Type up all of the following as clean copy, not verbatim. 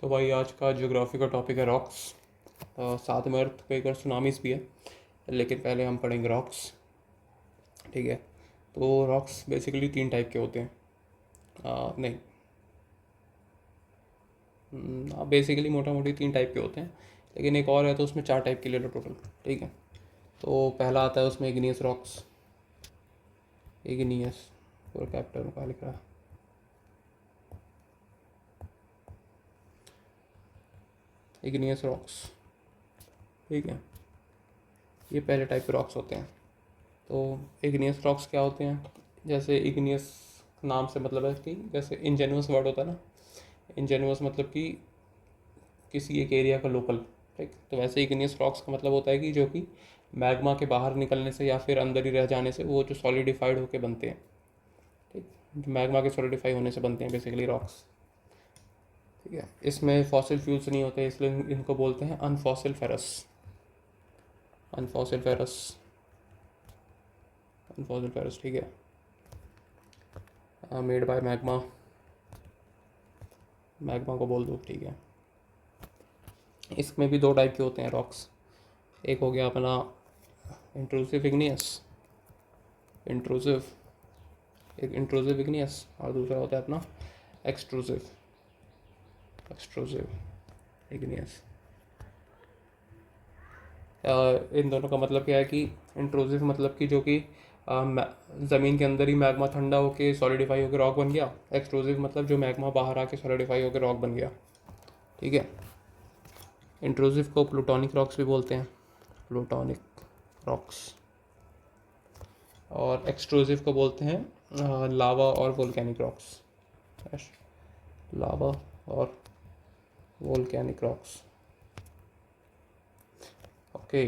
तो भाई आज का ज्योग्राफी का टॉपिक है रॉक्स। साथ में अर्थक्वेक और सुनामीज भी है, लेकिन पहले हम पढ़ेंगे रॉक्स। ठीक है। तो रॉक्स बेसिकली 3 टाइप के होते हैं। नहीं, बेसिकली मोटा मोटी 3 टाइप के होते हैं, लेकिन एक और है तो उसमें 4 टाइप के ले लो टोटल। ठीक है। तो पहला आता है उसमें इग्नियस रॉक्स। इग्नियस पूरा कैपिटल में कहा लिख रहा है। Igneous rocks. ठीक है। ये पहले टाइप के रॉक्स होते हैं। तो इग्नियस रॉक्स क्या होते हैं? जैसे इग्नियस नाम से मतलब है कि जैसे इंजेनुअस वर्ड होता है ना, इंजेनुअस मतलब कि किसी एक एरिया का लोकल। ठीक, तो वैसे इग्नियस रॉक्स का मतलब होता है कि जो कि मैग्मा के बाहर निकलने से या फिर अंदर ही रह जाने से वो जो सॉलिडिफाइड होकर बनते हैं। ठीक, मैग्मा के सॉलिडिफाई होने से बनते हैं बेसिकली रॉक्स। ठीक है। इसमें फॉसिल फ्यूल्स नहीं होते, इसलिए इनको बोलते हैं अनफॉसिल फेरस। अनफॉसिल फेरस। अनफॉसिल फेरस। ठीक है। Made by magma. मैग्मा को बोल दो। ठीक है। इसमें भी 2 टाइप के होते हैं रॉक्स। एक हो गया अपना इंट्रूसिव इग्नियस। इंट्रूसिव, एक इंट्रूसिव इग्नियस, और दूसरा होता है अपना एक्सट्रूसिव। Extrusive igneous. इन दोनों का मतलब क्या है कि इंट्रूसिव मतलब कि जो कि ज़मीन के अंदर ही मैग्मा ठंडा होकर सॉलिडिफाई होकर रॉक बन गया। एक्सट्रूसिव मतलब जो मैग्मा बाहर आके सॉलिडिफाई होकर रॉक बन गया। ठीक है। इंट्रूसिव को प्लूटोनिक रॉक्स भी बोलते हैं, प्लूटोनिक रॉक्स। और एक्सट्रूसिव को बोलते हैं लावा और वोल्केनिक रॉक्स। लावा और वोल्केनिक रॉक्स। ओके।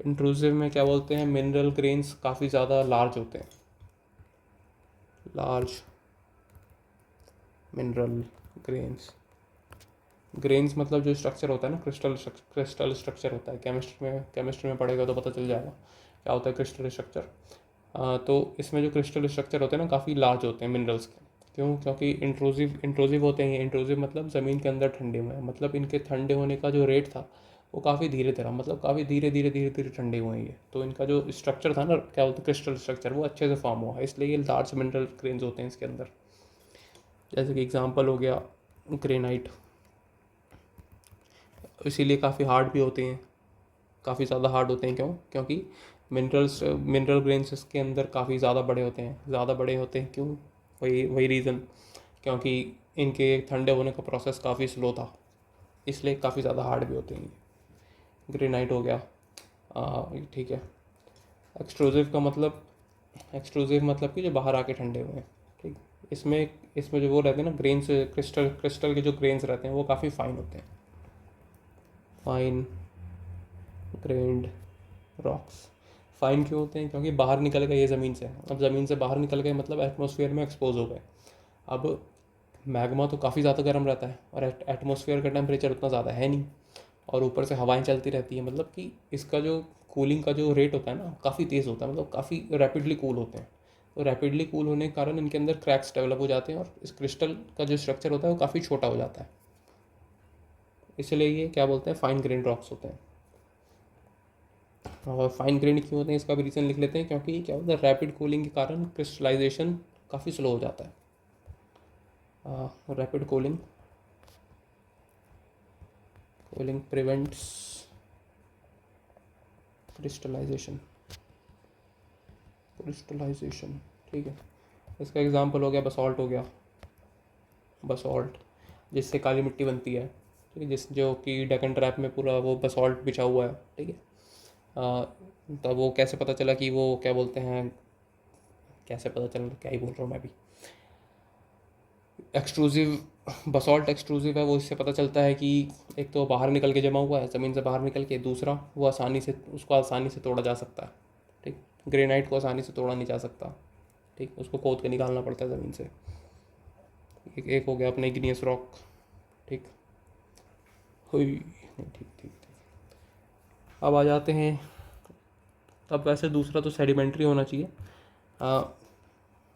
इंट्रूसिव में क्या बोलते हैं? मिनरल ग्रेन्स काफ़ी ज़्यादा लार्ज होते हैं। Large mineral grains. ग्रेन्स मतलब जो स्ट्रक्चर होता है ना, क्रिस्टल स्ट्रक्चर होता है। केमिस्ट्री में पढ़ेगा तो पता चल जाएगा क्या होता है क्रिस्टल स्ट्रक्चर। तो इसमें जो क्रिस्टल स्ट्रक्चर होते हैं ना काफ़ी लार्ज होते हैं मिनरल्स के। क्यों? क्योंकि इंट्रूसिव होते हैं। इंट्रूसिव मतलब ज़मीन के अंदर ठंडे हुए हैं, मतलब इनके ठंडे होने का जो रेट था वो काफ़ी धीरे धीरे, मतलब काफ़ी धीरे धीरे धीरे धीरे ठंडे हुए हैं ये। तो इनका जो स्ट्रक्चर था ना, क्या बोलते हैं, क्रिस्टल स्ट्रक्चर, वो अच्छे से फॉर्म हुआ है, इसलिए ये लार्ज मिनरल ग्रेन्स होते हैं इसके अंदर। जैसे कि एग्जांपल हो गया ग्रेनाइट। इसीलिए काफ़ी हार्ड भी होते हैं, काफ़ी ज़्यादा हार्ड होते हैं। क्यों? क्योंकि मिनरल ग्रेन्स इसके अंदर काफ़ी ज़्यादा बड़े होते हैं। ज़्यादा बड़े होते हैं क्यों? वही वही रीज़न, क्योंकि इनके ठंडे होने का प्रोसेस काफ़ी स्लो था, इसलिए काफ़ी ज़्यादा हार्ड भी होते हैं। ग्रेनाइट हो गया। ठीक है। एक्सट्रूसिव का मतलब, एक्सट्रूसिव मतलब कि जो बाहर आके ठंडे हुए हैं। ठीक। इसमें इसमें जो वो रहते हैं ना ग्रेन्स, क्रिस्टल के जो ग्रेन्स रहते हैं वो काफ़ी फाइन होते हैं। Fine grand rocks. फाइन क्यों होते हैं? क्योंकि बाहर निकल गए ये ज़मीन से। अब ज़मीन से बाहर निकल गए मतलब एटमॉस्फेयर में एक्सपोज हो गए। अब मैग्मा तो काफ़ी ज़्यादा गर्म रहता है और एटमॉस्फेयर का टेम्परेचर उतना ज़्यादा है नहीं, और ऊपर से हवाएं चलती रहती है, मतलब कि इसका जो कूलिंग का जो रेट होता है ना काफ़ी तेज़ होता है, मतलब काफ़ी रैपिडली कूल होते हैं। तो रैपिडली कूल होने के कारण इनके अंदर क्रैक्स डेवलप हो जाते हैं और इस क्रिस्टल का जो स्ट्रक्चर होता है वो काफ़ी छोटा हो जाता है। इसलिए ये क्या बोलते हैं, फाइन ग्रेन रॉक्स होते हैं। और फाइन ग्रेन क्यों होते हैं इसका भी रीज़न लिख लेते हैं, क्योंकि क्या होता है रैपिड कूलिंग के कारण क्रिस्टलाइजेशन काफ़ी स्लो हो जाता है। Rapid cooling cooling prevents crystallization. Crystallization. ठीक है। इसका एग्जांपल हो गया बसॉल्ट। हो गया बसॉल्ट, जिससे काली मिट्टी बनती है। ठीक है। जिस जो कि डेक्कन ट्रैप में पूरा वो बसॉल्ट बिछा हुआ है। ठीक है। तब वो कैसे पता चला कि वो क्या बोलते हैं, कैसे पता चला, क्या ही बोल रहा हूँ मैं भी। एक्सट्रूसिव, बसॉल्ट एक्सट्रूसिव है, वो इससे पता चलता है कि एक तो बाहर निकल के जमा हुआ है ज़मीन से बाहर निकल के, दूसरा वो आसानी से, उसको आसानी से तोड़ा जा सकता है। ठीक। ग्रेनाइट को आसानी से तोड़ा नहीं जा सकता। ठीक, उसको खोद के निकालना पड़ता है ज़मीन से। एक हो गया अपने इग्नियस रॉक। ठीक। हुई नहीं, ठीक ठीक ठीक। अब आ जाते हैं, अब वैसे दूसरा तो सेडिमेंट्री होना चाहिए,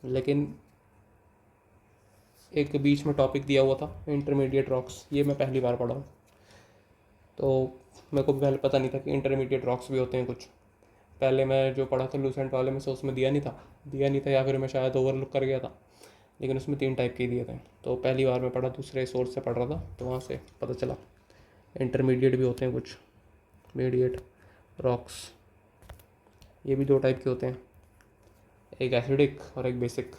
लेकिन एक बीच में टॉपिक दिया हुआ था इंटरमीडिएट रॉक्स, ये मैं पहली बार पढ़ा हूँ। तो मेरे को पहले पता नहीं था कि इंटरमीडिएट रॉक्स भी होते हैं कुछ। पहले मैं जो पढ़ा था लूसेंट वाले में से उसमें दिया नहीं था या फिर मैं शायद ओवरलुक कर गया था, लेकिन उसमें 3 टाइप के दिए थे। तो पहली बार मैं पढ़ा, दूसरे सोर्स से पढ़ रहा था, तो वहाँ से पता चला इंटरमीडिएट भी होते हैं कुछ, मीडिएट रॉक्स। ये भी 2 टाइप के होते हैं, एक एसिडिक और एक बेसिक।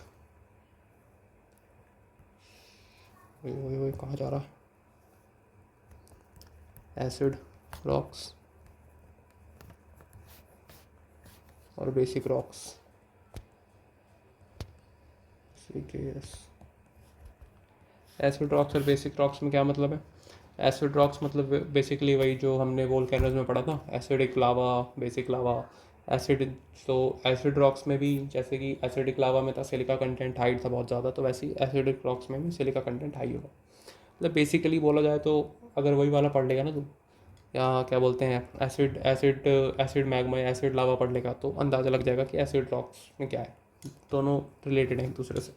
वही कहाँ जा रहा, एसिड रॉक्स और बेसिक रॉक्स। एसिड रॉक्स और बेसिक रॉक्स में क्या मतलब है? एसिड रॉक्स मतलब बेसिकली वही जो हमने वोल्केनोज में पढ़ा था, एसिडिक लावा, बेसिक लावा, एसिड। तो एसिड रॉक्स में भी जैसे कि एसिडिक लावा में था सिलिका कंटेंट हाई था बहुत ज़्यादा, तो वैसे ही एसिडिक रॉक्स में भी सिलिका कंटेंट हाई होगा। मतलब बेसिकली बोला जाए तो अगर वही वाला पढ़ लेगा ना तू, या क्या बोलते हैं एसिड एसिड एसिड मैग्मा या एसिड लावा पढ़ लेगा, तो अंदाज़ा लग जाएगा कि एसिड रॉक्स में क्या है। दोनों रिलेटेड हैं एक दूसरे से।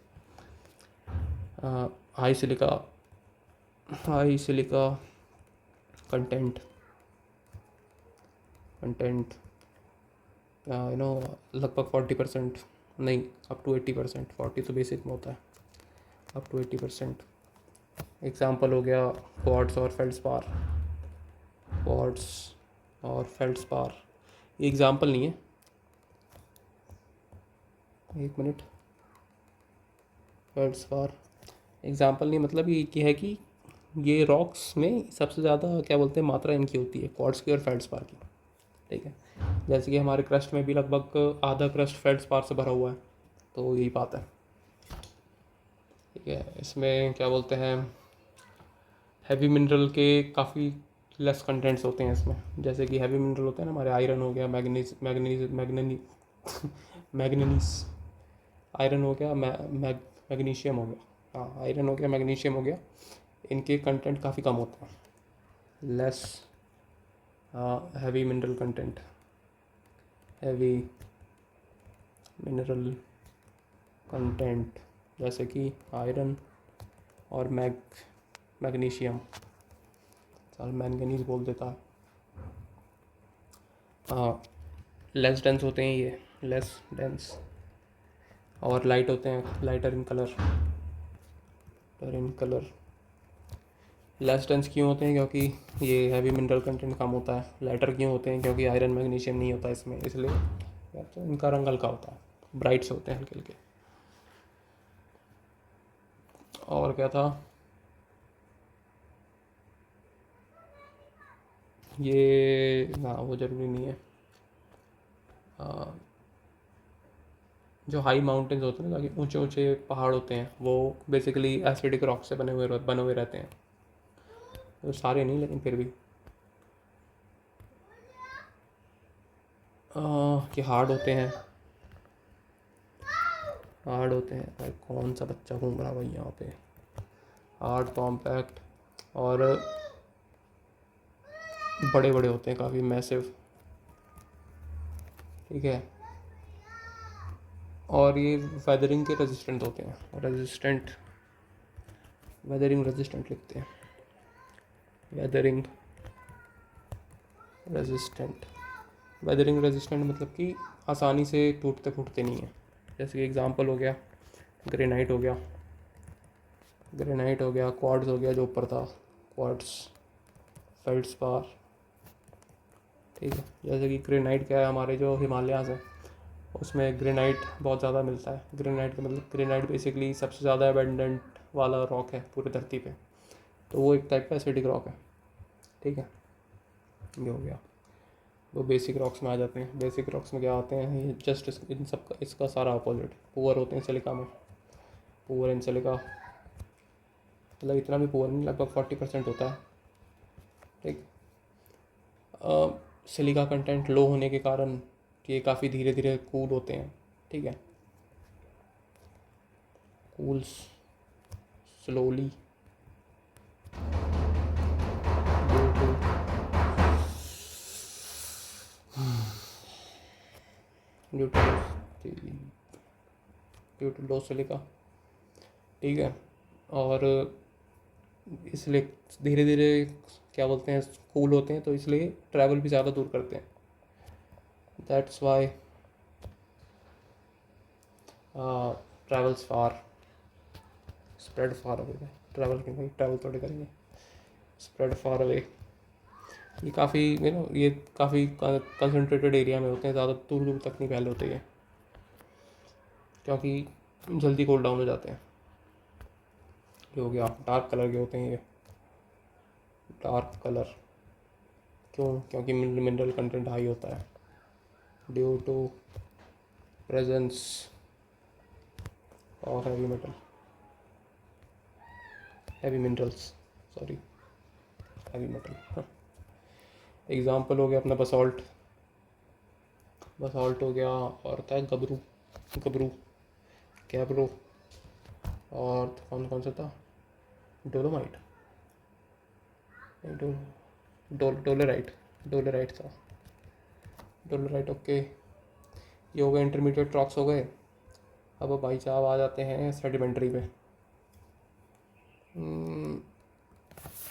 High silica, high silica content content लगभग 40%, नहीं अप टू 80%। 40 तो बेसिक में होता है, अप टू 80%। एग्जाम्पल हो गया क्वार्ट्स और फेल्ड्स्पार। क्वार्ट्स और फेल्ड्स्पार ये एग्जाम्पल नहीं है, एक मिनट। फेल्ड्स्पार एग्जाम्पल नहीं, मतलब ये है कि ये रॉक्स में सबसे ज़्यादा क्या बोलते हैं मात्रा इनकी होती है, क्वार्ट्स की और फेल्ड्स्पार की। ठीक है, जैसे कि हमारे क्रस्ट में भी लगभग आधा क्रस्ट फेल्ड्स्पार से भरा हुआ है, तो यही बात है। ठीक है, इसमें क्या बोलते हैं हैवी मिनरल के काफ़ी लेस कंटेंट्स होते हैं इसमें। जैसे कि हैवी मिनरल होते हैं ना हमारे, आयरन हो गया, मैग्नीज, आयरन हो गया, मैग्नीशियम हो गया। हाँ, आयरन हो गया, मैग्नीशियम हो गया, इनके कंटेंट काफ़ी कम होते हैं, less heavy mineral content, heavy mineral content, जैसे कि आयरन और मैग्नीशियम, चल मैंगनीज बोल देता है। हाँ, लेस डेंस होते हैं ये, लेस डेंस, और लाइट होते हैं, lighter in colour. Less dense क्यों होते हैं? क्योंकि ये हैवी मिनरल कंटेंट कम होता है। लाइटर क्यों होते हैं? क्योंकि आयरन मैग्नीशियम नहीं होता इसमें, इसलिए तो इनका रंग हल्का होता है, ब्राइट से होते हैं, हल्के हल्के। और क्या था ये, हाँ वो ज़रूरी नहीं है। जो हाई माउंटेन्स होते हैं ना, ताकि ऊंचे ऊंचे पहाड़ होते हैं, वो बेसिकली एसिडिक रॉक से बने हुए रहते हैं। तो सारे नहीं, लेकिन फिर भी कि हार्ड होते हैं भाई। कौन सा बच्चा घूम रहा भाई यहाँ पे? हार्ड, कॉम्पैक्ट और बड़े बड़े होते हैं, काफ़ी मैसिव। ठीक है, और ये वेदरिंग के रेजिस्टेंट होते हैं, वेदरिंग रेजिस्टेंट लिखते हैं, वेदरिंग रेजिस्टेंट। वेदरिंग रेजिस्टेंट मतलब कि आसानी से टूटते फूटते नहीं है। जैसे कि एग्जांपल हो गया ग्रेनाइट हो गया, क्वार्ट्ज हो गया जो ऊपर था, क्वार्ट्ज, फेल्ड्स्पार। ठीक है, जैसे कि ग्रेनाइट क्या है, हमारे जो हिमालयाज़ है उसमें ग्रेनाइट बहुत ज़्यादा मिलता है। ग्रेनाइट का मतलब, ग्रेनाइट बेसिकली सबसे ज़्यादा एबेंडेंट वाला रॉक है पूरी धरती पे, तो वो एक टाइप का एसिडिक रॉक है। ठीक है, ये हो गया। वो बेसिक रॉक्स में आ जाते हैं। बेसिक रॉक्स में क्या होते हैं, ये जस्ट इन सब का, इसका सारा अपोजिट, पुअर होते हैं सिलिका में। पुअर इन सिलिका मतलब इतना भी पुअर नहीं, लगभग 40% होता है। ठीक, सिलिका कंटेंट लो होने के कारण ये काफ़ी धीरे धीरे कूल होते हैं। ठीक है, cools slowly due to low silica. ठीक है, और इसलिए धीरे धीरे क्या बोलते हैं कूल होते हैं, तो इसलिए ट्रैवल भी ज़्यादा दूर करते हैं। That's why travels far, spread far away. Travel करेंगे, ट्रैवल थोड़े करेंगे, स्प्रेड फार अवे। ये काफ़ी ये काफ़ी कंसनट्रेटेड एरिया में होते हैं, ज़्यादा दूर दूर तक नहीं फैले होते ये, क्योंकि जल्दी कूल डाउन हो जाते हैं। ये हो गया, डार्क कलर के होते हैं ये, डार्क कलर। क्यों? क्योंकि मिनरल कंटेंट हाई होता है due to presence of heavy metal, heavy minerals, sorry heavy metal. Example हो गया अपना बसॉल्ट, बसॉल्ट हो गया, और होता है गबरू, गबरू, कैब्रो, और कौन कौन सा था, डोलोमाइट, डोलेराइट, डोलेराइट था, डोलेराइट। ओके, ये हो गए इंटरमीडिएट रॉक्स हो गए। अब भाई साहब आ जाते हैं सेडिमेंट्री पे।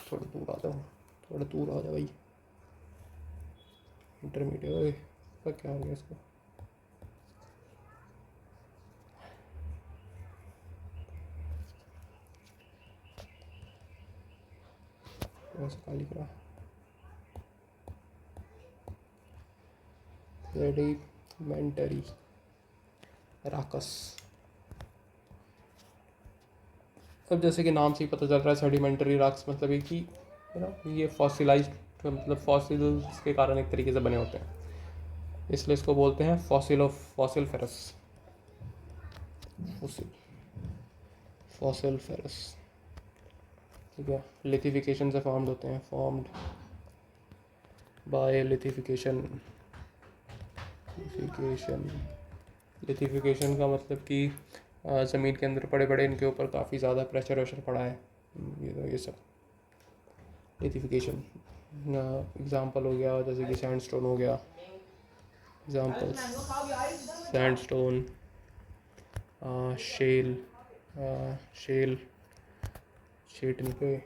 थोड़ा दूर आ जाओ, थोड़ा दूर आ जाओ भाई। इंटरमीडिएट पर क्या हो गया इसको, वैसे खाली करा। सेडिमेंटरी राकस। अब जैसे कि नाम से ही पता चल रहा है, सेडिमेंटरी रॉक्स मतलब कि ये फॉसिलाइज्ड, मतलब फॉसिल्स के कारण एक तरीके से बने होते हैं, इसलिए इसको बोलते हैं fossil of fossil ferrous, fossil, fossil ferrous. ठीक है, लिथिफिकेशन से फॉर्म्ड होते हैं, formed by lithification. Lithification, lithification का मतलब कि ज़मीन के अंदर पड़े पड़े इनके ऊपर काफ़ी ज़्यादा प्रेशर वैशर पड़ा है, ये सब लिथिफिकेशन। एग्ज़ाम्पल हो गया जैसे कि सैंडस्टोन हो गया, एग्ज़ाम्पल सैंडस्टोन, शेल, शेल, शेट नहीं पे,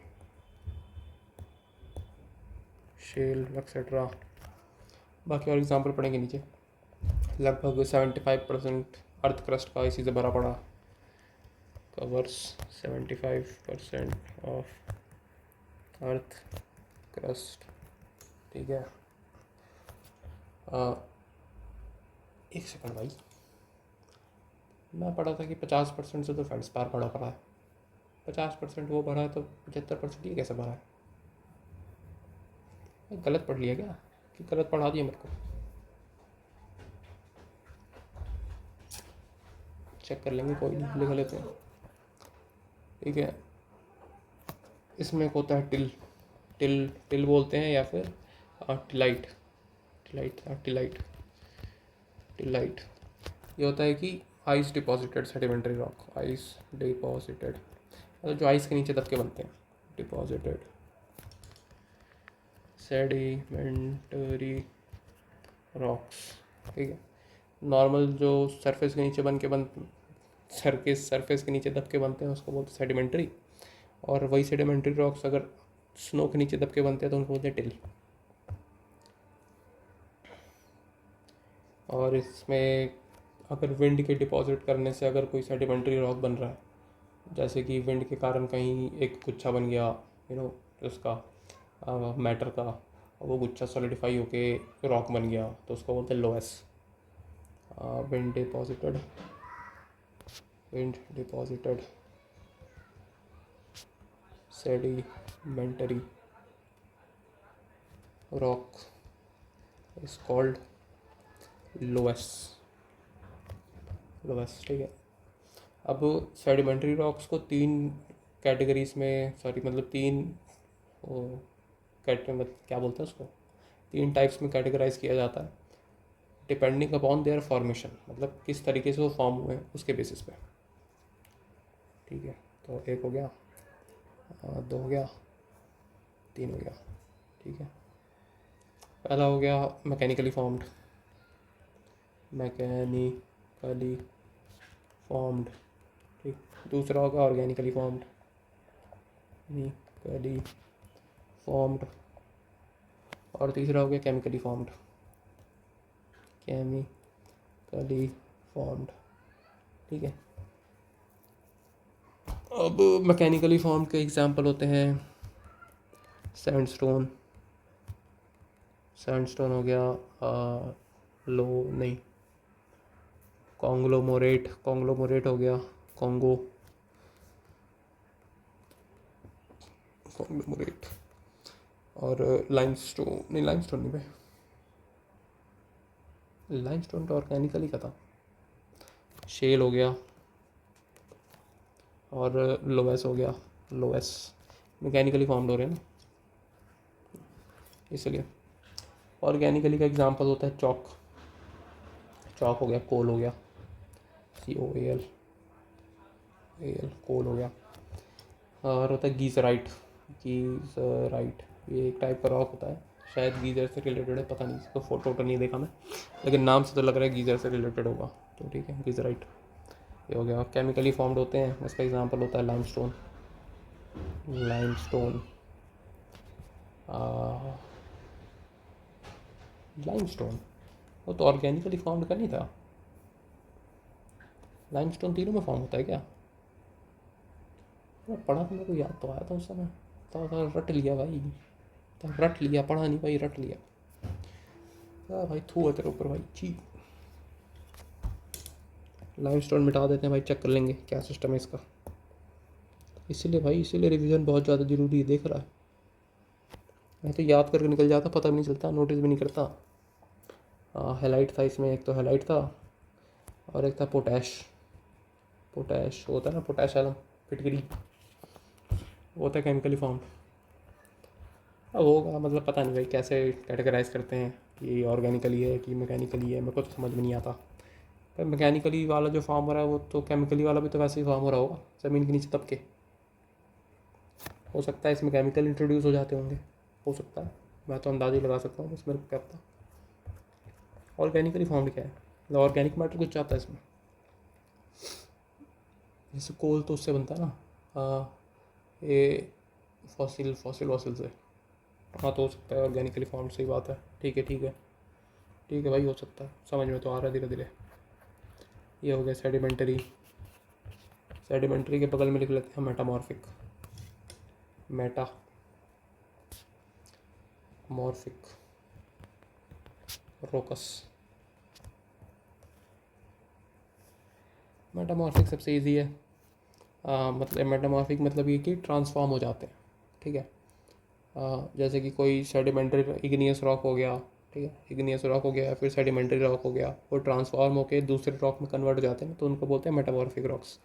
शेल एक्सेट्रा। बाकी और एग्ज़ाम्पल पढ़ेंगे नीचे। लगभग 75% अर्थ क्रस्ट का इसी से भरा पड़ा, कवर्स 75% ऑफ अर्थ क्रस्ट। ठीक है, एक सेकंड भाई, मैं पढ़ा था कि 50% से तो फेल्ड्स्पार भरा पड़ा है, 50% वो भरा है, तो 75% ये कैसे भरा है? गलत पढ़ लिया क्या, कि गलत पढ़ा दिया मेरे को? चेक कर लेंगे, कोई नहीं, लिख लेते हैं। ठीक है, इसमें एक होता है टिल, टिल, टिल बोलते हैं, या फिर टिलाइट, टिलाइट, टिलाइट, टिलाइट। ये होता है कि ice deposited sedimentary rock, ice deposited, मतलब जो आइस के नीचे दबके बनते हैं, डिपॉजिटेड सेडिमेंटरी रॉक्स। ठीक है, नॉर्मल जो सरफेस के नीचे सरफेस के नीचे दब के बनते हैं उसको बोलते हैं सेडिमेंट्री, और वही सेडिमेंट्री रॉक्स अगर स्नो के नीचे दब के बनते हैं तो उनको बोलते हैं टिल। और इसमें अगर विंड के डिपॉजिट करने से अगर कोई सेडिमेंट्री रॉक बन रहा है, जैसे कि विंड के कारण कहीं एक गुच्छा बन गया, उसका मैटर का, और वो गुच्छा सॉलिडिफाई होके रॉक बन गया, तो उसको बोलते हैं loess. Wind deposited, wind deposited sedimentary rock is called loess, loess. ठीक है, अब सेडिमेंट्री रॉक्स को तीन कैटेगरीज में, सॉरी मतलब तीन क्या बोलते हैं उसको, तीन टाइप्स में कैटेगराइज किया जाता है, डिपेंडिंग अपॉन देयर फॉर्मेशन, मतलब किस तरीके से वो फॉर्म हुए हैं उसके बेसिस पे। ठीक है, तो एक हो गया, दो हो गया, तीन हो गया। ठीक है, पहला हो गया मैकेनिकली फॉर्म्ड, मैकेनिकली फॉर्म्ड। ठीक, दूसरा होगा ऑर्गेनिकली फॉर्म्ड, केमिकली फॉर्म्ड, और तीसरा हो गया केमिकली फॉर्म्ड, केमिकली फॉर्म्ड, ठीक है। अब मैकेनिकली फॉर्म्ड के एग्जांपल होते हैं सैंडस्टोन, सैंडस्टोन हो गया, लो नहीं कॉन्ग्लोमोरेट, कॉन्ग्लोमोरेट हो गया, कॉन्गो, कॉन्ग्लोमोरेट, और लाइमस्टोन नहीं, लाइमस्टोन नहीं भाई, लाइमस्टोन तो ऑर्गेनिकली का था, शेल हो गया, और लोवेस हो गया, लोवेस मैकेनिकली फॉर्म्ड हो रहे हैं ना, इसलिए। ऑर्गेनिकली का एग्जांपल होता है चॉक, चॉक हो गया, कोल हो गया, COAL, कोल हो गया, और होता है गीजराइट, गीजराइट ये एक टाइप का रॉक होता है, शायद गीजर से रिलेटेड है, पता नहीं, इसको फोटो तो नहीं देखा मैं, लेकिन नाम से तो लग रहा है गीजर से रिलेटेड होगा, तो ठीक है गीजराइट ये हो गया। केमिकली फॉर्म्ड होते हैं, इसका एग्जांपल होता है लाइमस्टोन, लाइमस्टोन, लाइमस्टोन वो तो ऑर्गेनिकली फॉर्म्ड का नहीं था, लाइमस्टोन तीनों में फॉर्म होता है क्या? मैं पढ़ा था, मेरे को याद तो आया था उस समय, तो रट लिया भाई, तो रट लिया, पढ़ा नहीं भाई, रट लिया। भाई थू है तेरे ऊपर भाई, छी। लाइमस्टोन मिटा देते हैं भाई, चेक कर लेंगे क्या सिस्टम है इसका, इसीलिए भाई, इसीलिए रिवीजन बहुत ज़्यादा ज़रूरी है, देख रहा है, मैं तो याद करके निकल जाता, पता भी नहीं चलता, नोटिस भी नहीं करता। हेलाइट था इसमें, एक तो हेलाइट था, और एक था पोटैश, पोटैश होता है ना, पोटैश एलम, फिटकरी, वो होता है केमिकली फॉर्म्ड। अब होगा, मतलब पता नहीं भाई कैसे कैटेगराइज करते हैं कि ऑर्गेनिकली है कि मैकेनिकली है, मेरे को तो समझ में नहीं आता। पर मैकेनिकली वाला जो फॉर्म हो रहा है वो तो केमिकली वाला भी तो वैसे ही फॉर्म हो रहा होगा, ज़मीन के नीचे दब के, हो सकता है इसमें केमिकल इंट्रोड्यूस हो जाते होंगे, हो सकता है, मैं तो अंदाज़ा ही लगा सकता हूँ, बस मेरे को क्या पता। ऑर्गेनिकली फॉर्म्ड क्या है, मतलब ऑर्गेनिक मैटर कुछ आता है इसमें, जैसे कोल तो उससे बनता है ना, ये फॉसिल फॉसिल वॉसिल से, हाँ तो हो सकता है ऑर्गेनिकली फॉर्म्ड, सही बात है, ठीक है ठीक है ठीक है भाई, हो सकता है, समझ में तो आ रहा है धीरे धीरे। ये हो गया सेडिमेंटरी, सेडिमेंटरी के बगल में लिख लेते हैं मेटामॉर्फिक, मेटा मॉर्फिक, रोकस, मेटामॉर्फिक सबसे इजी है, मतलब मेटामॉर्फिक मतलब ये कि ट्रांसफॉर्म हो जाते हैं, ठीक है। जैसे कि कोई सेडिमेंट्री इग्नियस रॉक हो गया, ठीक है, इग्नियस रॉक हो गया, फिर सेडिमेंट्री रॉक हो गया, वो ट्रांसफॉर्म होकर दूसरे रॉक में कन्वर्ट हो जाते हैं, तो उनको बोलते हैं मेटामॉर्फिक रॉक्स।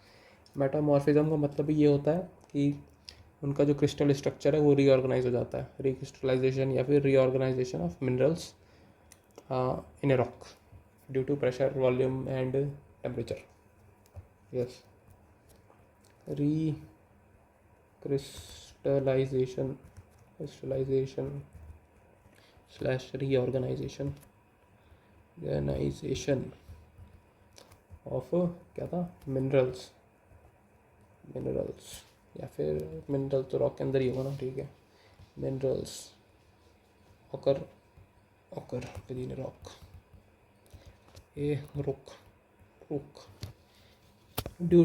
मेटामॉर्फिज्म का मतलब भी ये होता है कि उनका जो क्रिस्टल स्ट्रक्चर है वो रीऑर्गेनाइज हो जाता है, रिक्रिस्टलाइजेशन या फिर reorganization of minerals in a rock due to pressure, volume and temperature, yes, recrystallization, crystallization slash reorganization, organization of क्या था, मिनरल्स, मिनरल्स या फिर मिनरल तो रॉक के अंदर ही होगा ना, ठीक है, minerals occur, occur within rock, a रुक, रुक, due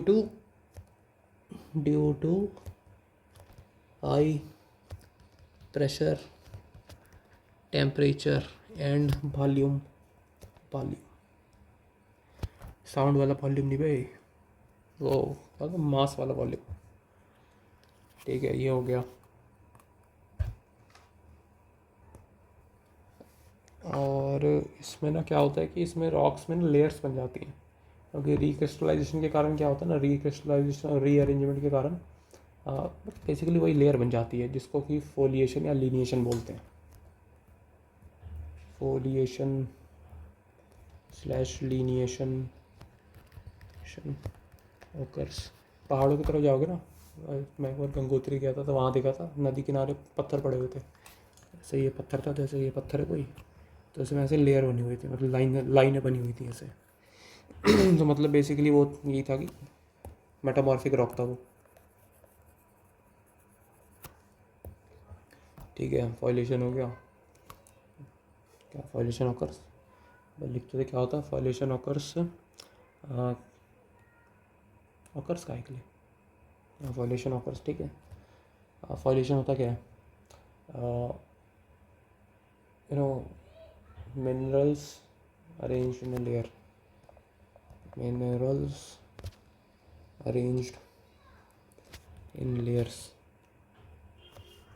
to high pressure, temperature and volume, volume sound वाला वॉल्यूम नहीं भाई, वो मतलब मास वाला वॉल्यूम, ठीक है। ये हो गया, और इसमें ना क्या होता है कि इसमें रॉक्स में ना लेयर्स बन जाती हैं, क्योंकि रिक्रिस्टलाइजेशन के कारण क्या होता है ना, रिक्रिस्टलाइजेशन और रीअरेंजमेंट के कारण बेसिकली वही लेयर बन जाती है, जिसको कि फोलिएशन या लीनिएशन बोलते हैं, फोलिएशन स्लैश लीनिएशन ओकर्स। पहाड़ों की तरफ जाओगे ना, मैं एक बार गंगोत्री गया था तो वहाँ देखा था नदी किनारे पत्थर पड़े हुए थे, ऐसे ये पत्थर था, जैसे ये पत्थर है कोई, तो इसमें ऐसे लेयर बनी हुई थी, मतलब लाइनें बनी हुई थी ऐसे तो मतलब बेसिकली वो यही था कि मेटामॉर्फिक रॉक था वो। ठीक है, फॉइलेशन हो गया। क्या फॉइलेशन ऑकर्स, लिखते थे क्या होता है फॉइलेशन ऑकर्स, ऑकर्स का के लिए फॉइलेशन ऑकर्स, ठीक है। फॉइलेशन होता क्या है, you know minerals arranged in layer, minerals arranged in layers,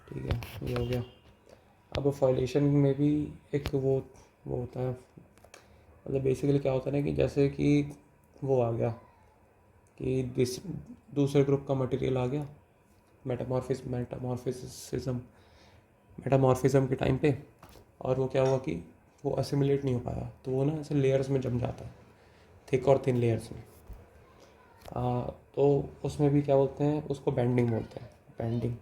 ठीक है, ये हो गया। अब फॉइलेशन में भी एक वो होता है, मतलब बेसिकली क्या होता है ना कि जैसे कि वो आ गया कि दूसरे ग्रुप का मटेरियल आ गया मेटामॉर्फिज्म के टाइम पे, और वो क्या हुआ कि वो असिमिलेट नहीं हो पाया, तो वो ना ऐसे लेयर्स में जम जाता है, थिक और थिन लेयर्स में। तो उसमें भी क्या बोलते हैं, उसको बैंडिंग बोलते हैं, बैंडिंग।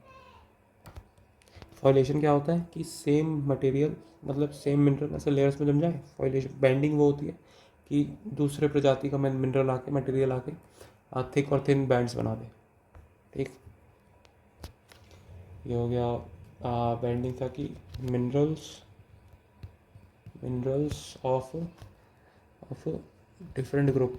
फॉइलेशन क्या होता है कि सेम मटेरियल, मतलब सेम मिनरल ऐसे लेयर्स में जम जाए। फॉइलेशन बैंडिंग वो होती है कि दूसरे प्रजाति का मिनरल आके मटेरियल आके थिक और थिन बैंड्स बना दे, ठीक। ये हो गया बैंडिंग था कि minerals of different group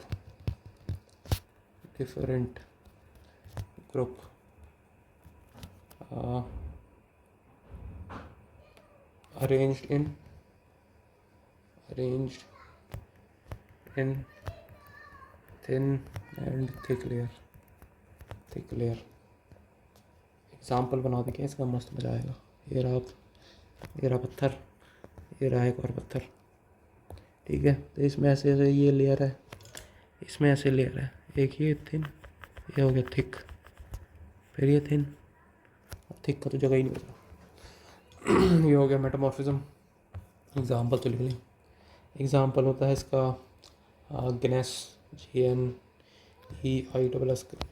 arranged in thin and thick layer. Example बना देंगे इसका, मस्त मजा आएगा। ये रहा पत्थर, ये रहा एक और पत्थर, ठीक है। तो इसमें ऐसे ऐसे ये लेयर है, इसमें ऐसे लेयर है, एक ये थिन, ये हो गया थिक, फिर ये थिन, थिक का तो जगह ही नहीं बचा। ये हो गया मेटामॉर्फिज्म। एग्जाम्पल तो लिख लें, एग्जाम्पल होता है इसका ग्नेस, GNEISS,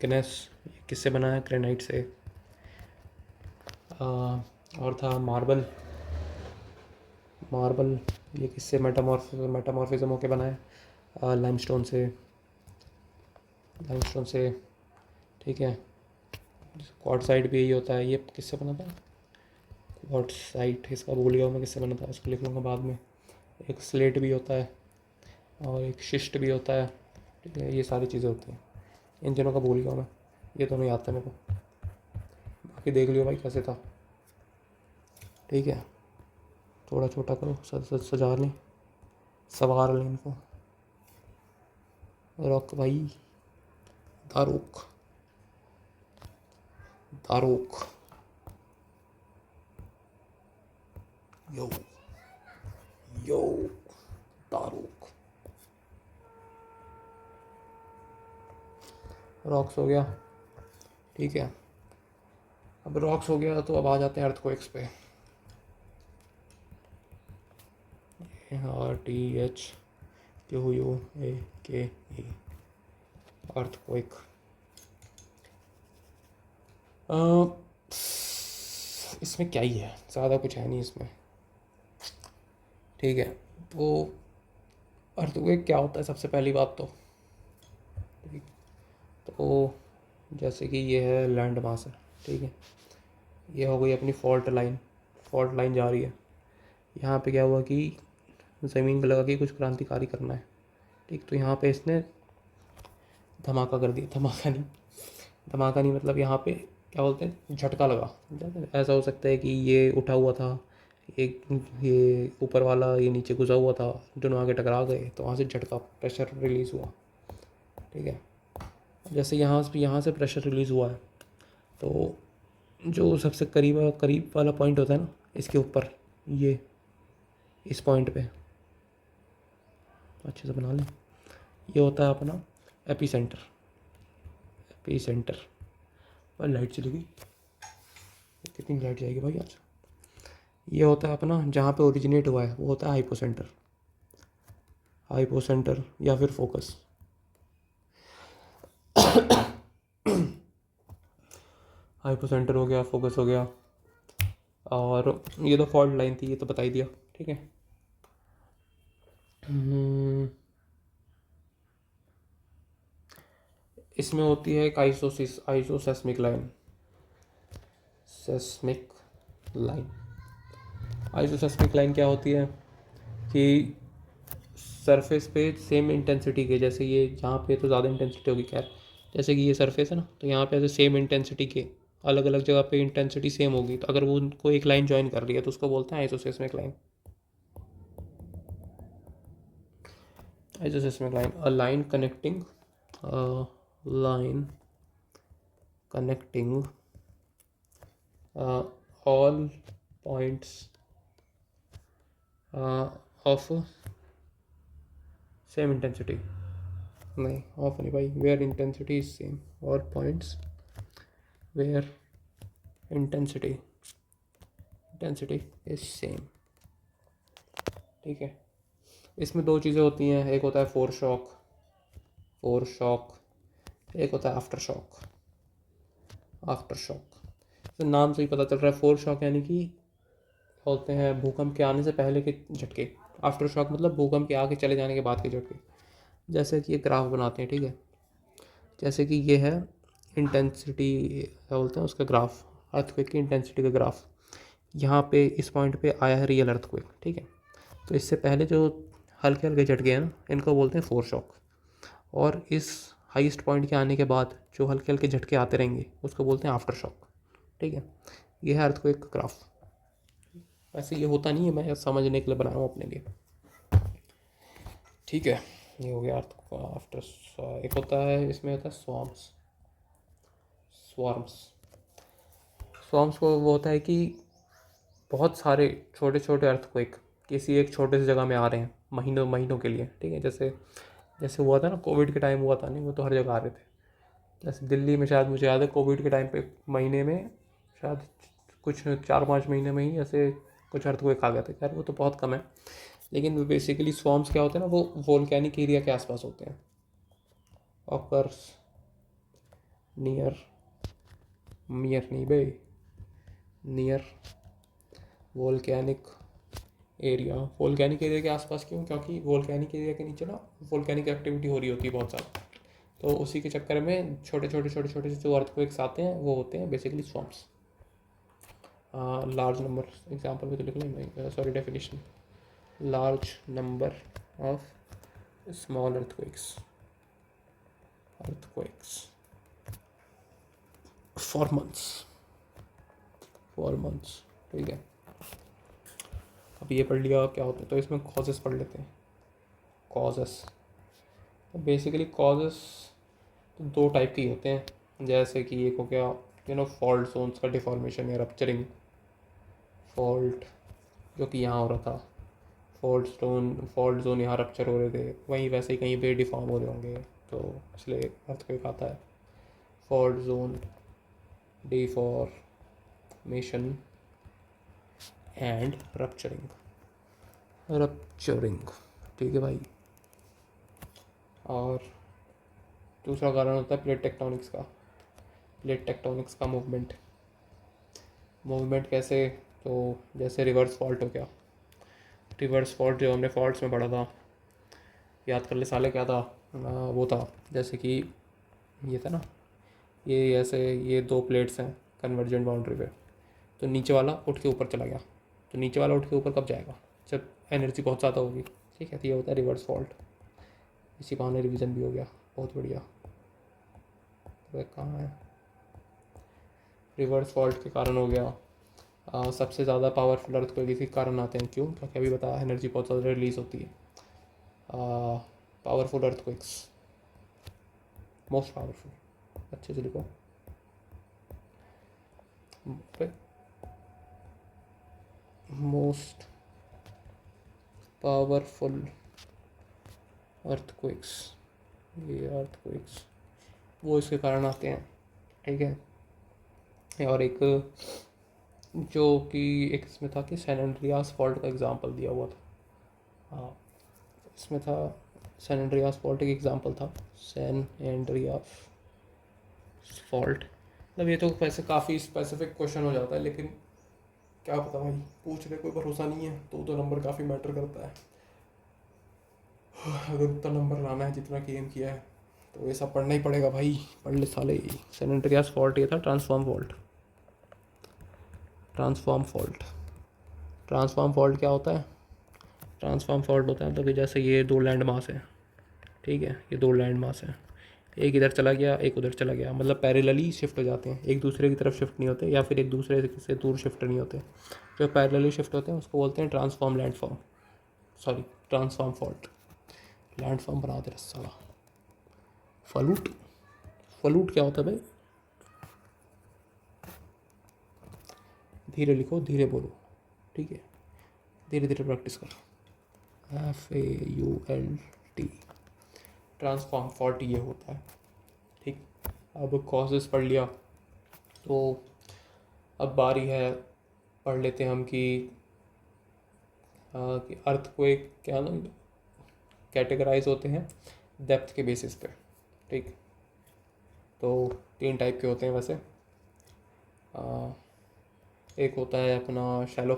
ग्नेस। किससे बना है, ग्रेनाइट से। और था मार्बल, ये किससे मेटामॉर्फिज्म होके बना है, लाइमस्टोन से, ठीक है। क्वार्टजाइट भी यही होता है, ये किससे बना था, क्वार्टजाइट, इसका भूल गया मैं किससे बना था, इसको लिख लूँगा बाद में। एक स्लेट भी होता है और एक शिस्ट भी होता है, ठीक है। ये सारी चीज़ें होती हैं, इन तीनों का भूल गया मैं, ये दोनों याद था मेरे को, बाकी देख लियो भाई कैसे था, ठीक है। थोड़ा छोटा करो, सजा लें, सवार लें इनको। रॉक भाई, दारुक यो यो दारुक। रॉक्स हो गया, ठीक है। अब रॉक्स हो गया तो अब आ जाते हैं अर्थक्वेक्स पे। RTHQUAKE, earthquake. इसमें क्या ही है, ज़्यादा कुछ है नहीं इसमें, ठीक है। तो अर्थक्वेक क्या होता है, सबसे पहली बात तो, ठीक। तो जैसे कि ये है लैंड मास है, ठीक है। ये हो गई अपनी फॉल्ट लाइन जा रही है। यहाँ पे क्या हुआ कि ज़मीन पर लगा के कुछ क्रांतिकारी करना है, ठीक। तो यहाँ पे इसने धमाका कर दिया, धमाका नहीं मतलब यहाँ पे क्या बोलते हैं, झटका लगा। ऐसा हो सकता है कि ये उठा हुआ था, एक ये ऊपर वाला ये नीचे घुसा हुआ था, दोनों आगे टकरा गए, तो वहाँ से झटका, प्रेशर रिलीज़ हुआ, ठीक है। जैसे यहाँ से प्रेशर रिलीज़ हुआ है, तो जो सबसे करीब वाला पॉइंट होता है ना इसके ऊपर, ये इस पॉइंट पे अच्छे से बना लें, ये होता है अपना एपी सेंटर। भाई लाइट चली गई, कितनी लाइट जाएगी भाई आज। ये होता है अपना जहाँ पे ओरिजिनेट हुआ है, वो होता है हाइपोसेंटर या फिर फोकस। हाइपोसेंटर हो गया, फोकस हो गया, और ये तो फॉल्ट लाइन थी, ये तो बता ही दिया, ठीक है। इसमें होती है एक आइसोसेस्मिक लाइन, आइसोसेस्मिक लाइन क्या होती है कि सरफेस पे सेम इंटेंसिटी के, जैसे ये यहाँ पे तो ज़्यादा इंटेंसिटी होगी खैर, जैसे कि ये सरफेस है ना, तो यहाँ पे ऐसे सेम इंटेंसिटी के अलग अलग जगह पे इंटेंसिटी सेम होगी, तो अगर वो उनको एक लाइन ज्वाइन कर रही है तो उसको बोलते हैं isoseismic line. Isoseismic line, a line connecting line connecting all points of same intensity, नहीं ऑफ नहीं भाई, वेयर इंटेंसिटी इज सेम, और points where intensity is same. ठीक है, इसमें दो चीज़ें होती हैं, एक होता है फोर्स शॉक, एक होता है आफ्टर शॉक। तो नाम से ही पता चल रहा है, फोर्स शॉक यानी कि बोलते हैं भूकंप के आने से पहले के झटके, आफ्टर शॉक मतलब भूकंप के आके चले जाने के बाद के झटके। जैसे कि ये ग्राफ बनाते हैं, ठीक है, जैसे कि ये है इंटेंसिटी, क्या बोलते हैं उसका ग्राफ, अर्थक्वेक की इंटेंसिटी का ग्राफ। यहाँ पे इस पॉइंट पे आया है रियल अर्थक्वेक, ठीक है, तो इससे पहले जो हल्के हल्के झटके हैं ना, इनको बोलते हैं फोर्स शॉक, और इस हाईएस्ट पॉइंट के आने के बाद जो हल्के हल्के झटके आते रहेंगे उसको बोलते हैं आफ्टर शॉक। ठीक है, ये है अर्थक्वेक का ग्राफ। वैसे ये होता नहीं है, मैं समझने के लिए बना रहा हूँ अपने लिए। ठीक है, ये हो गया अर्थ आफ्टर। एक होता है, इसमें होता है स्वार्म्स को वो होता है कि बहुत सारे छोटे छोटे अर्थक्वेक किसी एक छोटे से जगह में आ रहे हैं महीनों महीनों के लिए। ठीक है, जैसे जैसे हुआ था ना, कोविड के टाइम हुआ था, नहीं वो तो हर जगह आ रहे थे। जैसे दिल्ली में शायद मुझे याद है कोविड के टाइम पे महीने में शायद कुछ 4-5 महीने में ही ऐसे कुछ अर्थक्वेक आ गए थे। खैर वो तो बहुत कम है, लेकिन बेसिकली स्वॉर्म्स क्या होते हैं ना, वो वोल्केनिक एरिया के आसपास होते हैं, ऑकर्स नियर नहीं भाई, नियर वोल्केनिक एरिया के आसपास। क्यों? क्योंकि वोल्केनिक एरिया के नीचे ना वोल्केनिक एक्टिविटी हो रही होती है बहुत ज़्यादा, तो उसी के चक्कर में छोटे छोटे जो अर्थक्वेक्स आते हैं वो होते हैं बेसिकली स्वॉर्म्स। लार्ज नंबर, एग्जाम्पल में तो लिख लें, sorry definition, large number of small earthquakes for months। ठीक है, अब ये पढ़ लिया क्या होता है, तो इसमें कॉजेस पढ़ लेते हैं। कॉजेस, तो बेसिकली कॉजेस तो दो टाइप के होते हैं, जैसे कि एक हो गया फॉल्ट जोन्स का डिफॉर्मेशन या रप्चरिंग, फॉल्ट जो कि यहाँ हो रहा था, फॉल्ट जोन यहाँ रप्चर हो रहे थे, वहीं वैसे ही कहीं पे डिफॉर्म हो रहे होंगे, तो इसलिए अर्थक्वेक आता है। Fault zone deformation and rupturing. ठीक है भाई, और दूसरा कारण होता है प्लेट टेक्टोनिक्स का मूवमेंट कैसे, तो जैसे रिवर्स फॉल्ट हो गया, रिवर्स फॉल्ट जो हमने फॉल्ट्स में पढ़ा था, याद कर ले साले क्या था, वो था जैसे कि ये था ना, ये ऐसे ये दो प्लेट्स हैं कन्वर्जेंट बाउंड्री पे, तो नीचे वाला उठ के ऊपर चला गया, तो नीचे वाला उठ के ऊपर कब जाएगा, जब एनर्जी बहुत ज़्यादा होगी। ठीक है, तो ये होता है रिवर्स फॉल्ट। इसी बहाने रिवीजन भी हो गया, बहुत बढ़िया। तो कहाँ है, रिवर्स फॉल्ट के कारण हो गया। सबसे ज़्यादा पावरफुल अर्थक्वेक इसी कारण आते हैं, क्यों? क्योंकि अभी बताया एनर्जी बहुत ज़्यादा रिलीज होती है। पावरफुल अर्थक्वेक्स, मोस्ट पावरफुल, अच्छे से लिखो, मोस्ट पावरफुल अर्थक्वेक्स, ये अर्थक्वेक्स वो इसके कारण आते हैं। ठीक है, और एक जो कि एक इसमें था कि सैन एंड्रियास फॉल्ट का एग्जांपल दिया हुआ था। हाँ, इसमें था सैन एंड्रियास फॉल्ट एक एग्जांपल था, सैन एंड्रियास फॉल्ट। मतलब ये तो वैसे काफ़ी स्पेसिफिक क्वेश्चन हो जाता है, लेकिन क्या पता भाई, पूछ ले, कोई भरोसा नहीं है, तो नंबर काफ़ी मैटर करता है। अगर उतना नंबर लाना है जितना कि एम किया है, तो ये सब पढ़ना ही पड़ेगा भाई, पढ़ ले साले। सैन एंड्रियास फॉल्ट ये था ट्रांसफॉर्म फॉल्ट। ट्रांसफॉर्म फॉल्ट क्या होता है? ट्रांसफॉर्म फॉल्ट होता है मतलब कि जैसे ये दो लैंड मास है, ठीक है, ये दो लैंड मास है, एक इधर चला गया एक उधर चला गया, मतलब पैरेलली शिफ्ट हो जाते हैं, एक दूसरे की तरफ शिफ्ट नहीं होते या फिर एक दूसरे से दूर शिफ्ट नहीं होते। जो पैरेलली शिफ्ट होते हैं उसको बोलते हैं transform landform, sorry transform fault. Landform बना दे रहा साला। फलूट, फलूट क्या होता है भाई? धीरे लिखो धीरे बोलो, ठीक है, धीरे धीरे प्रैक्टिस करो। FAULT, ट्रांसफॉर्म फॉल्ट ये होता है, ठीक। अब कॉजेस पढ़ लिया, तो अब बारी है पढ़ लेते हैं हम कि अर्थक्वेक क्या ना कैटेगराइज होते हैं डेप्थ के बेसिस पे, ठीक। तो 3 टाइप के होते हैं वैसे। एक होता है अपना शैलो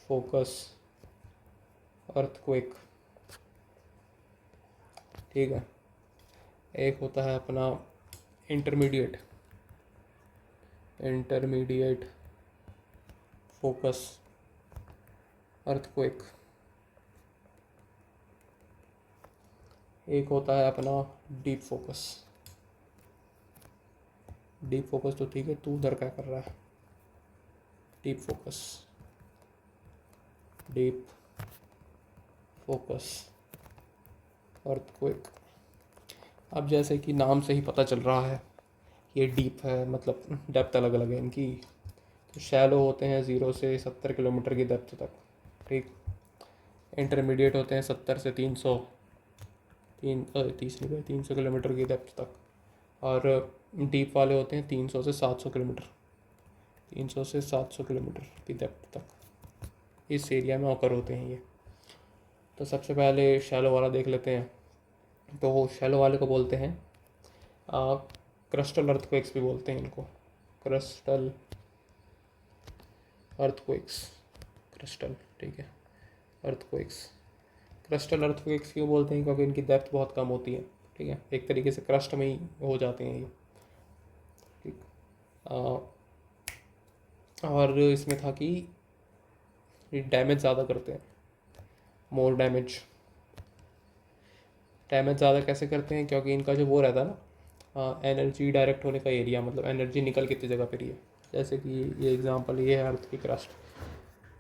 फोकस अर्थक्वेक, ठीक है। एक होता है अपना इंटरमीडिएट फोकस अर्थक्वेक। एक होता है अपना डीप फोकस तो ठीक है, तू उधर क्या कर रहा है? Deep focus earthquake. अब जैसे कि नाम से ही पता चल रहा है ये डीप है, मतलब डेप्थ अलग अलग है इनकी। तो शैलो होते हैं 0 से 70 किलोमीटर की डेप्थ तक, ठीक। इंटरमीडिएट होते हैं 70 से 300 300 किलोमीटर की डेप्थ तक। और डीप वाले होते हैं 300 से 700 किलोमीटर, 300 से 700 किलोमीटर की डेप्थ तक इस एरिया में ऑकर होते हैं ये। तो सबसे पहले शैलो वाला देख लेते हैं। तो शैलो वाले को बोलते हैं क्रस्टल अर्थक्वेक्स भी बोलते हैं इनको, क्रस्टल अर्थक्वेक्स, क्रिस्टल, ठीक है, अर्थक्वेक्स। क्रस्टल अर्थक्वेक्स क्यों बोलते हैं? क्योंकि इनकी डेप्थ बहुत कम होती है, ठीक है, एक तरीके से क्रस्ट में ही हो जाते हैं ये, ठीक। और इसमें था कि डैमेज ज़्यादा करते हैं, मोर डैमेज ज़्यादा कैसे करते हैं? क्योंकि इनका जो वो रहता है ना, एनर्जी डायरेक्ट होने का एरिया, मतलब एनर्जी निकल कितनी जगह पर ही है। जैसे कि ये एग्जांपल ये है अर्थ की क्रस्ट,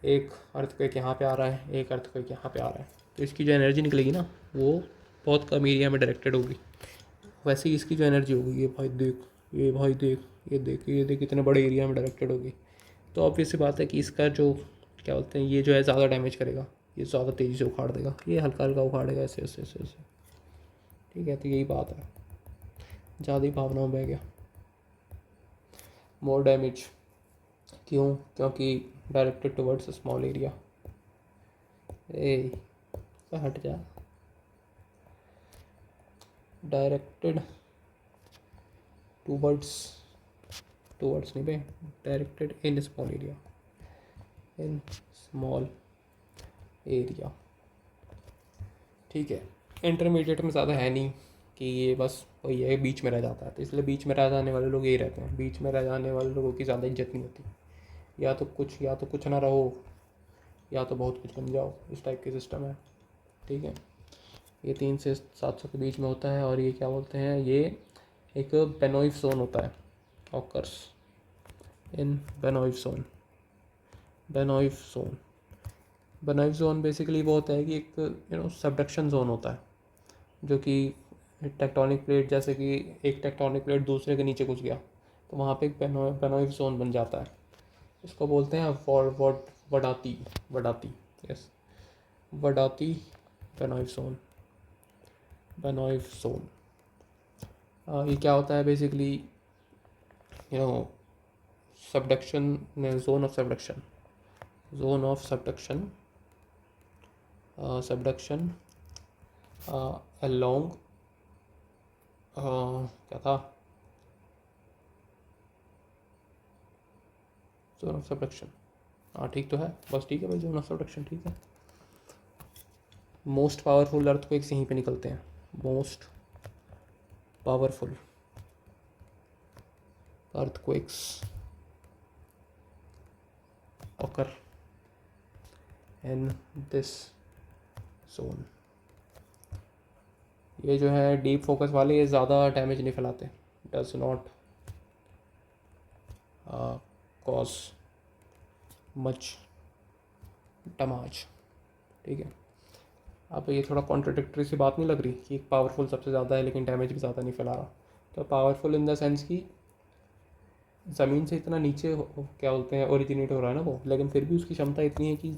एक अर्थक्वेक यहाँ पे आ रहा है, एक अर्थक्वेक यहाँ पे आ रहा है, तो इसकी जो एनर्जी निकलेगी ना वो बहुत कम एरिया में डायरेक्टेड होगी। वैसे ही इसकी जो एनर्जी होगी, ये भाई देख, ये भाई देख, ये देख इतने बड़े एरिया में डायरेक्टेड होगी। तो ऑब्वियस सी बात है कि इसका जो क्या बोलते हैं, ये जो है ज़्यादा डैमेज करेगा, ये ज़्यादा तेज़ी से उखाड़ देगा, ये हल्का हल्का उखाड़ेगा ऐसे ऐसे ऐसे ऐसे, ठीक है। तो यही बात है, ज़्यादा ही भावनाओं में बह गया। मोर डैमेज क्यों? क्योंकि डायरेक्टेड टुवर्ड्स स्मॉल एरिया। ए हट जा, डायरेक्टेड टूवर्ड्स नहीं भाई, डायरेक्टेड इन स्मॉल एरिया, ठीक है। इंटरमीडिएट में ज़्यादा है नहीं कि ये बस वही है, बीच में रह जाता है, तो इसलिए बीच में रह जाने वाले लोग यही रहते हैं। बीच में रह जाने वाले लोगों की ज़्यादा इज्जत नहीं होती, या तो कुछ ना रहो या तो बहुत कुछ बन जाओ, इस टाइप के सिस्टम है, ठीक है। ये 3 से 700 के बीच में होता है। और ये क्या बोलते हैं, ये एक बेनोइफ जोन होता है, ऑकर्स इन बेनोइफ जोन बेसिकली वो होता है कि एक सबडक्शन जोन होता है, जो कि टेक्टोनिक प्लेट, जैसे कि एक टेक्टोनिक प्लेट दूसरे के नीचे घुस गया तो वहाँ पे एक बेनोइफ जोन बन जाता है। इसको बोलते हैं वडाती, यस, वडाती बेनोइफ जोन। ये क्या होता है basically, subduction, zone of subduction along क्या था, जोन ऑफ सबडक्शन, हाँ ठीक तो है, बस ठीक है भाई, जोन ऑफ सबडक्शन ठीक है। मोस्ट पावरफुल अर्थक्वेक्स यहीं पे निकलते हैं, most powerful earthquakes occur in this zone। ये जो है डीप फोकस वाले, ये ज़्यादा डैमेज नहीं फैलाते, does not cause much damage. ठीक है, अब ये थोड़ा कॉन्ट्रडिक्टरी सी बात नहीं लग रही कि पावरफुल सबसे ज़्यादा है लेकिन डैमेज भी ज़्यादा नहीं फैला रहा। तो पावरफुल इन द सेंस कि ज़मीन से इतना नीचे क्या बोलते हैं ओरिजिनेट हो रहा है ना वो, लेकिन फिर भी उसकी क्षमता इतनी है कि